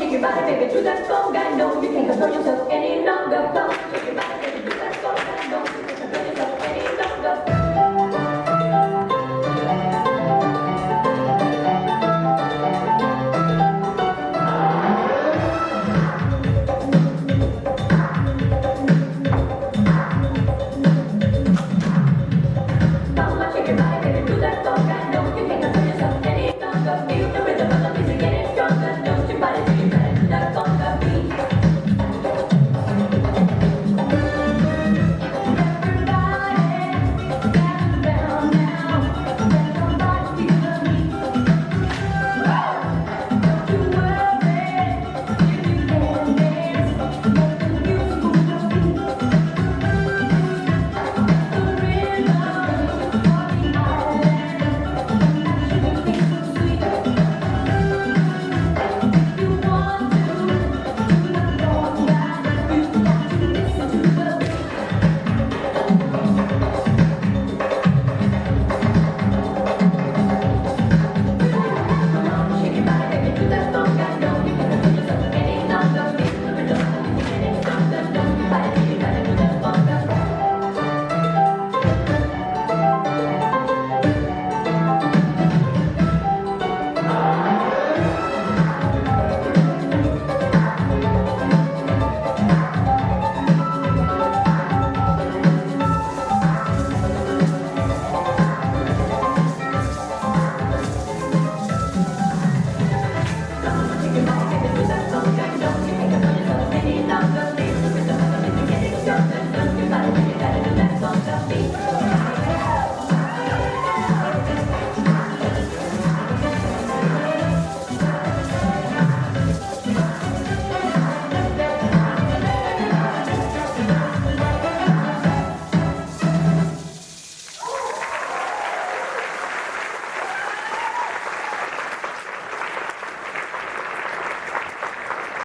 shake your body, baby, to that conga. No, you can't control yourself any longer. Come on, shake your body, baby, to that conga. No, you can't control yourself any longer. Come on, shake your body, baby, to that conga. No, you can't control yourself any longer. Feel the rhythm of the music getting stronger. Don't your body, shake your body to that conga beat.